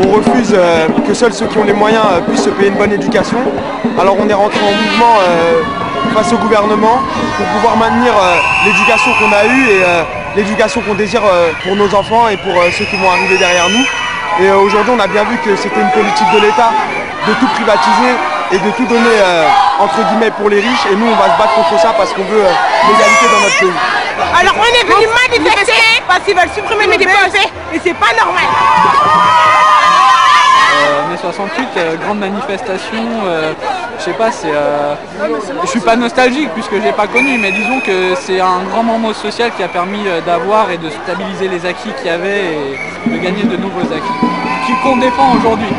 on refuse que seuls ceux qui ont les moyens puissent se payer une bonne éducation. Alors on est rentré en mouvement face au gouvernement pour pouvoir maintenir l'éducation qu'on a eue et l'éducation qu'on désire pour nos enfants et pour ceux qui vont arriver derrière nous. Et aujourd'hui on a bien vu que c'était une politique de l'État de tout privatiser et de tout donner entre guillemets pour les riches, et nous on va se battre contre ça parce qu'on veut l'égalité dans notre pays. Alors on est venu manifester parce qu'ils veulent supprimer les BEP et c'est pas normal. Mai 68, grande manifestation, je sais pas, je suis pas nostalgique puisque j'ai pas connu, mais disons que c'est un grand moment social qui a permis d'avoir et de stabiliser les acquis qu'il y avait et de gagner de nouveaux acquis, qu'on défend aujourd'hui.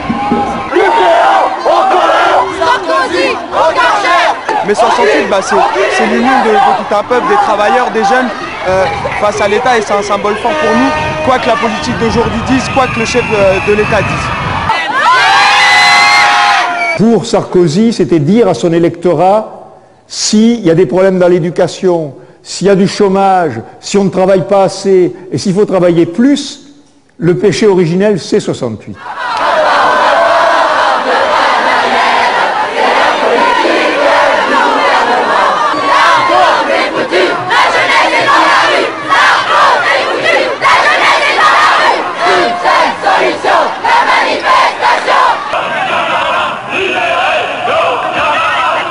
Mai 68, c'est l'union de tout un peuple, des travailleurs, des jeunes face à l'État, et c'est un symbole fort pour nous, quoi que la politique d'aujourd'hui dise, quoi que le chef de l'État dise. Pour Sarkozy, c'était dire à son électorat, s'il y a des problèmes dans l'éducation, s'il y a du chômage, si on ne travaille pas assez et s'il faut travailler plus, le péché originel c'est 68.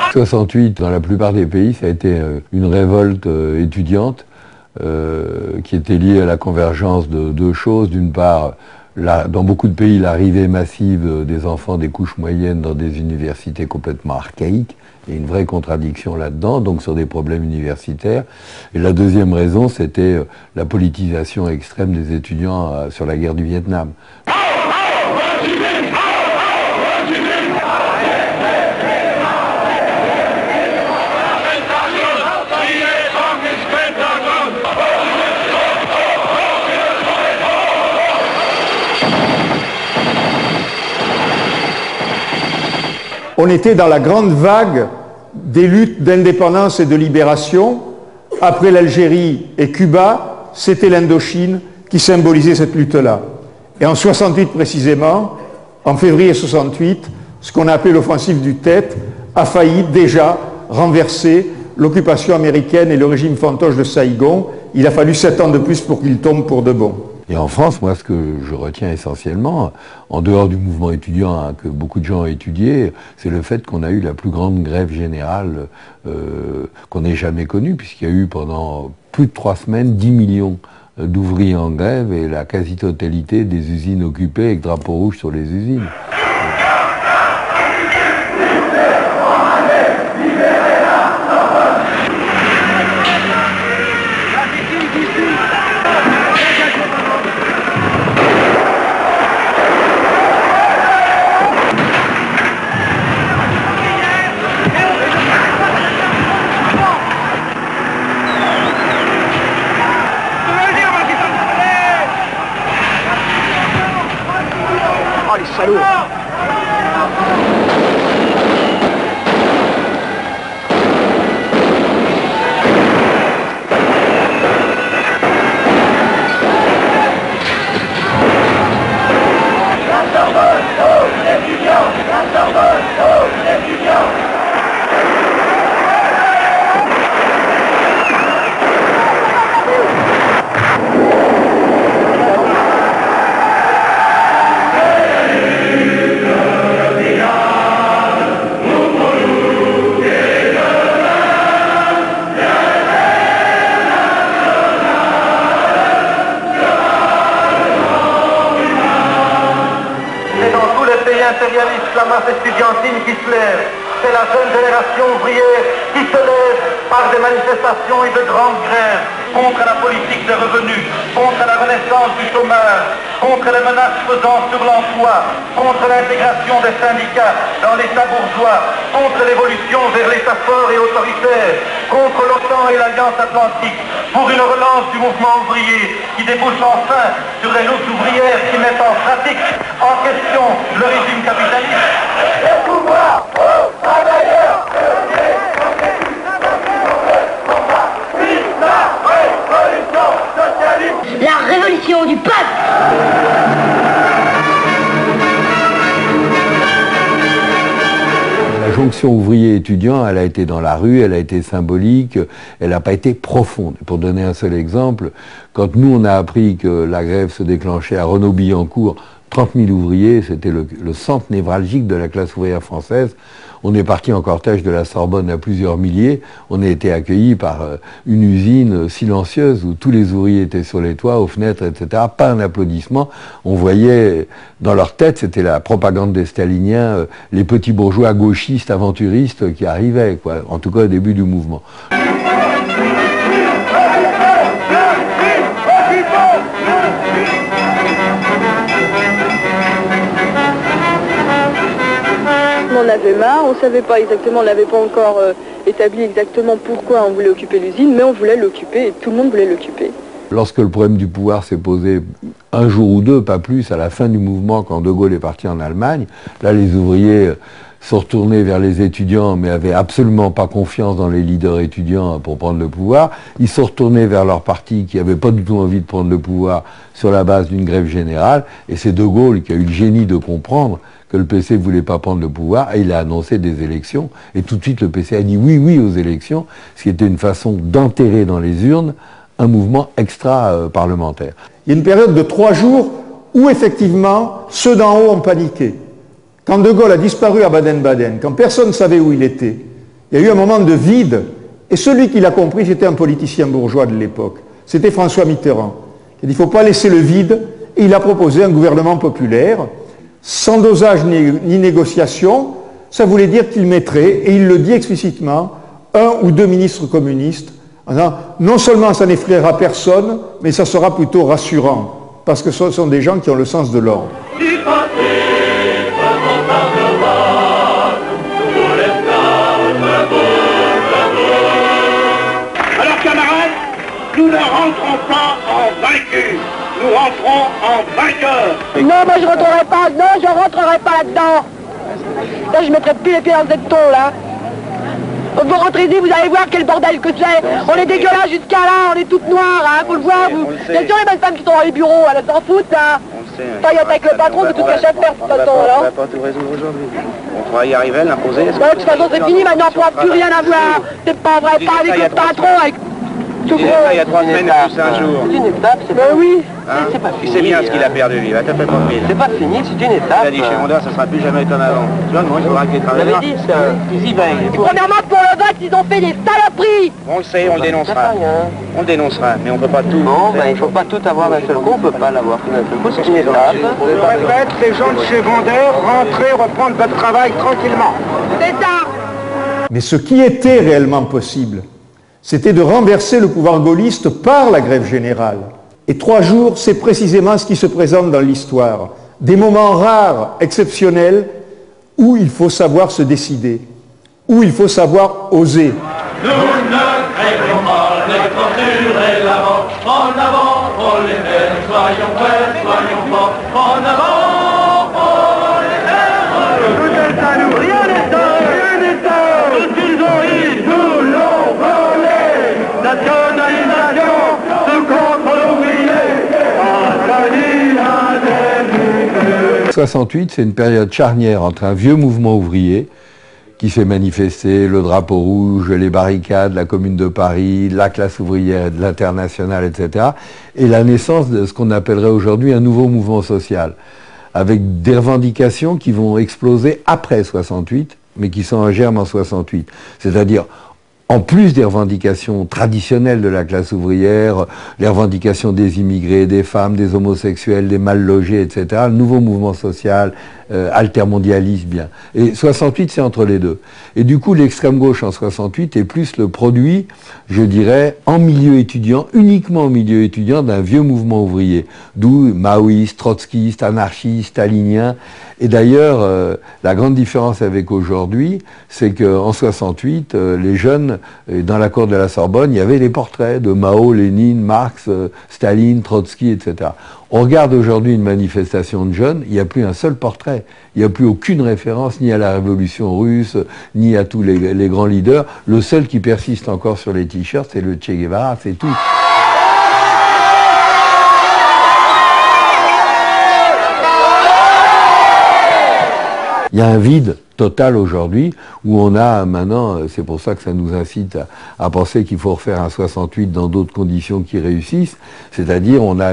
En 68, dans la plupart des pays, ça a été une révolte étudiante qui était liée à la convergence de deux choses. D'une part, dans beaucoup de pays, l'arrivée massive des enfants des couches moyennes dans des universités complètement archaïques. Il y a une vraie contradiction là-dedans, donc sur des problèmes universitaires. Et la deuxième raison, c'était la politisation extrême des étudiants sur la guerre du Vietnam. On était dans la grande vague des luttes d'indépendance et de libération. Après l'Algérie et Cuba, c'était l'Indochine qui symbolisait cette lutte-là. Et en 68 précisément, en février 68, ce qu'on a appelé l'offensive du Tet a failli déjà renverser l'occupation américaine et le régime fantoche de Saïgon. Il a fallu 7 ans de plus pour qu'il tombe pour de bon. Et en France, moi, ce que je retiens essentiellement, en dehors du mouvement étudiant que beaucoup de gens ont étudié, c'est le fait qu'on a eu la plus grande grève générale qu'on ait jamais connue, puisqu'il y a eu pendant plus de 3 semaines 10 millions d'ouvriers en grève et la quasi-totalité des usines occupées avec drapeau rouge sur les usines. impérialiste, la masse estudiantine qui se lève. C'est la jeune génération ouvrière qui se lève par des manifestations et de grandes grèves contre la politique des revenus, contre la renaissance du chômage, contre les menaces pesant sur l'emploi, contre l'intégration des syndicats dans l'État bourgeois, contre l'évolution vers l'État fort et autoritaire, contre l'OTAN et l'Alliance Atlantique, pour une relance du mouvement ouvrier qui débouche enfin sur les luttes ouvrières qui mettent en pratique en question le régime capitaliste. Le pouvoir aux travailleurs, la révolution du peuple. réaction ouvrier-étudiant, elle a été dans la rue, elle a été symbolique, elle n'a pas été profonde. Pour donner un seul exemple, quand nous on a appris que la grève se déclenchait à Renaud-Billancourt, 30 000 ouvriers, c'était le centre névralgique de la classe ouvrière française. On est parti en cortège de la Sorbonne à plusieurs milliers. On a été accueillis par une usine silencieuse où tous les ouvriers étaient sur les toits, aux fenêtres, etc. Pas un applaudissement. On voyait dans leur tête, c'était la propagande des staliniens, les petits bourgeois gauchistes, aventuristes qui arrivaient, quoi. En tout cas au début du mouvement. On en avait marre, on ne savait pas exactement, on n'avait pas encore établi exactement pourquoi on voulait occuper l'usine, mais on voulait l'occuper et tout le monde voulait l'occuper. Lorsque le problème du pouvoir s'est posé un jour ou deux, pas plus, à la fin du mouvement, quand De Gaulle est parti en Allemagne, là les ouvriers sont retournés vers les étudiants, mais avaient absolument pas confiance dans les leaders étudiants pour prendre le pouvoir. Ils sont retournés vers leur parti qui n'avait pas du tout envie de prendre le pouvoir sur la base d'une grève générale, et c'est De Gaulle qui a eu le génie de comprendre que le PC ne voulait pas prendre le pouvoir, et il a annoncé des élections, et tout de suite le PC a dit oui aux élections, ce qui était une façon d'enterrer dans les urnes un mouvement extra-parlementaire. Il y a une période de 3 jours où effectivement ceux d'en haut ont paniqué. Quand De Gaulle a disparu à Baden-Baden, quand personne ne savait où il était, il y a eu un moment de vide, et celui qui l'a compris, c'était un politicien bourgeois de l'époque, c'était François Mitterrand. Il a dit il ne faut pas laisser le vide, et il a proposé un gouvernement populaire, sans dosage ni négociation. Ça voulait dire qu'il mettrait, et il le dit explicitement, 1 ou 2 ministres communistes, en disant, non seulement ça n'effraiera personne, mais ça sera plutôt rassurant, parce que ce sont des gens qui ont le sens de l'ordre. Alors camarades, nous ne rentrons pas en vaincus, nous rentrons en vainqueurs. Non, moi je rentrerai pas, non, je rentrerai pas là-dedans. Là, je mettrai plus les pieds dans cette ton là. Vous rentrez ici, vous allez voir quel bordel que c'est. On est dégueulasse jusqu'à là, on est toutes noires, hein, faut le voir. Bien sûr, les bonnes femmes qui sont dans les bureaux, elles s'en foutent, hein. Pas y a avec le patron, c'est tout ce que j'ai à faire de toute façon, alors. On va pas tout résoudre aujourd'hui. On va y arriver à l'imposer. De toute façon, c'est fini, maintenant, on pourra plus rien avoir. C'est pas vrai, pas avec le patron, avec tout gros. Il y a 3 semaines, plus un jour. C'est une étape, c'est pas... oui. Hein, il sait bien ce qu'il a perdu, lui. Il va taper pour le mille. C'est pas fini, c'est une étape. Il a dit chez Honda, ça sera plus jamais comme avant. Tu vois, moi, il faudra qu'il travaille. Vous avez dit ça. Ils y veillent. Premièrement, pour le vote, ils ont fait des saloperies. On le sait, on le dénoncera. On le dénoncera, mais on peut pas tout. Non, ben il faut pas tout avoir d'un seul coup, on peut pas l'avoir tout d'un seul coup, c'est une étape. Je répète, les gens de chez Vendeur, rentrez, reprendre votre travail tranquillement. C'est ça. Mais ce qui était réellement possible, c'était de renverser le pouvoir gaulliste par la grève générale. Et 3 jours, c'est précisément ce qui se présente dans l'histoire. Des moments rares, exceptionnels, où il faut savoir se décider, où il faut savoir oser. Nous ne craignons pas les tortures et la mort. En avant, pour les terres, soyons prêts, soyons forts. En avant, pour les terres. Tout est à nous, rien n'est à tout ce qu'ils ont eu, nous l'ont volé. Nationalisation, tout contre l'ouvrier. 68, c'est une période charnière entre un vieux mouvement ouvrier qui s'est manifesté, le drapeau rouge, les barricades, la Commune de Paris, la classe ouvrière de l'Internationale, etc., et la naissance de ce qu'on appellerait aujourd'hui un nouveau mouvement social, avec des revendications qui vont exploser après 68, mais qui sont en germe en 68. C'est-à-dire, en plus des revendications traditionnelles de la classe ouvrière, les revendications des immigrés, des femmes, des homosexuels, des mal logés, etc., le nouveau mouvement social, altermondialiste bien. Et 68, c'est entre les deux. Et du coup, l'extrême gauche en 68 est plus le produit, je dirais, en milieu étudiant, uniquement en milieu étudiant, d'un vieux mouvement ouvrier. D'où maoïste, trotskiste, anarchiste, stalinien. Et d'ailleurs, la grande différence avec aujourd'hui, c'est qu'en 68, les jeunes, dans la cour de la Sorbonne, il y avait les portraits de Mao, Lénine, Marx, Staline, Trotsky, etc. On regarde aujourd'hui une manifestation de jeunes, il n'y a plus un seul portrait. Il n'y a plus aucune référence ni à la révolution russe, ni à tous les grands leaders. Le seul qui persiste encore sur les t-shirts, c'est le Che Guevara, c'est tout. Il y a un vide totale aujourd'hui, où on a maintenant, c'est pour ça que ça nous incite à penser qu'il faut refaire un 68 dans d'autres conditions qui réussissent, c'est-à-dire on a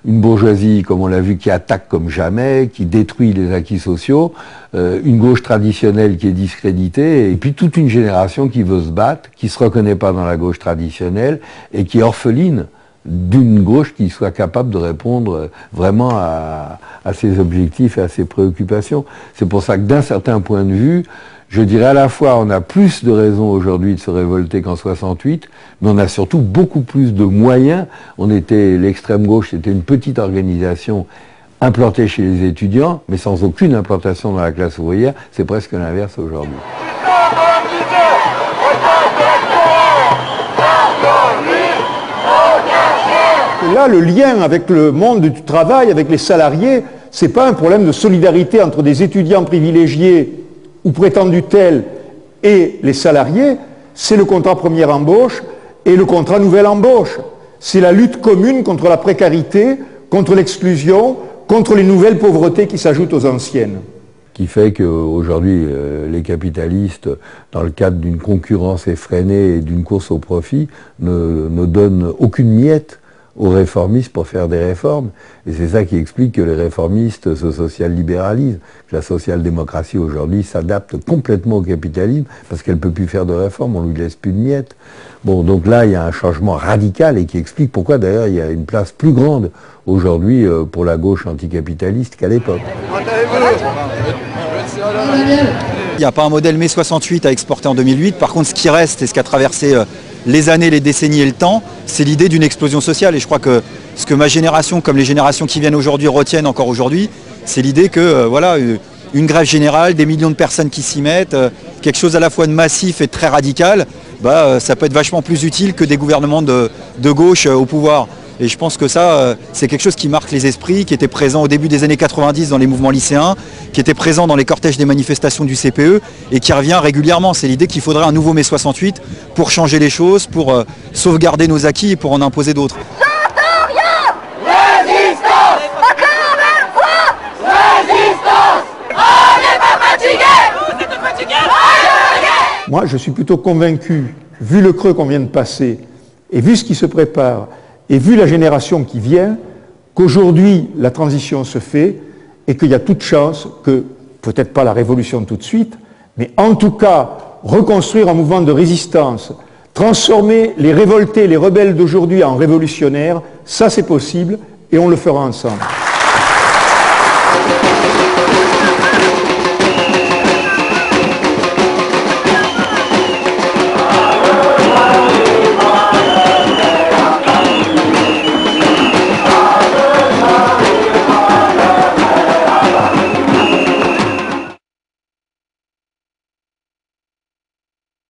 une bourgeoisie, comme on l'a vu, qui attaque comme jamais, qui détruit les acquis sociaux, une gauche traditionnelle qui est discréditée, et puis toute une génération qui veut se battre, qui se reconnaît pas dans la gauche traditionnelle, et qui est orpheline d'une gauche qui soit capable de répondre vraiment à ses objectifs et à ses préoccupations. C'est pour ça que d'un certain point de vue, je dirais à la fois on a plus de raisons aujourd'hui de se révolter qu'en 68, mais on a surtout beaucoup plus de moyens. L'extrême gauche, c'était une petite organisation implantée chez les étudiants, mais sans aucune implantation dans la classe ouvrière. C'est presque l'inverse aujourd'hui. Et là, le lien avec le monde du travail, avec les salariés, c'est pas un problème de solidarité entre des étudiants privilégiés ou prétendus tels et les salariés, c'est le contrat première embauche et le contrat nouvelle embauche. C'est la lutte commune contre la précarité, contre l'exclusion, contre les nouvelles pauvretés qui s'ajoutent aux anciennes. Qui fait qu'aujourd'hui, les capitalistes, dans le cadre d'une concurrence effrénée et d'une course au profit, ne donnent aucune miette aux réformistes pour faire des réformes. Et c'est ça qui explique que les réformistes se social-libéralisent. La social-démocratie aujourd'hui s'adapte complètement au capitalisme parce qu'elle ne peut plus faire de réformes, on lui laisse plus de miettes. Bon, donc là, il y a un changement radical et qui explique pourquoi d'ailleurs il y a une place plus grande aujourd'hui pour la gauche anticapitaliste qu'à l'époque. Il n'y a pas un modèle mai 68 à exporter en 2008. Par contre, ce qui reste et ce qui a traversé les années, les décennies et le temps, c'est l'idée d'une explosion sociale. Et je crois que ce que ma génération, comme les générations qui viennent aujourd'hui, retiennent encore aujourd'hui, c'est l'idée que voilà, une grève générale, des millions de personnes qui s'y mettent, quelque chose à la fois de massif et de très radical, ça peut être vachement plus utile que des gouvernements de gauche au pouvoir. Et je pense que ça, c'est quelque chose qui marque les esprits, qui était présent au début des années 90 dans les mouvements lycéens, qui était présent dans les cortèges des manifestations du CPE et qui revient régulièrement. C'est l'idée qu'il faudrait un nouveau mai 68 pour changer les choses, pour sauvegarder nos acquis et pour en imposer d'autres. Résistance! Encore une fois! Résistance! On n'est pas fatigués! Vous êtes fatigués! Moi, je suis plutôt convaincu, vu le creux qu'on vient de passer, et vu ce qui se prépare, et vu la génération qui vient, qu'aujourd'hui la transition se fait et qu'il y a toute chance que, peut-être pas la révolution tout de suite, mais en tout cas reconstruire un mouvement de résistance, transformer les révoltés, les rebelles d'aujourd'hui en révolutionnaires, ça c'est possible et on le fera ensemble.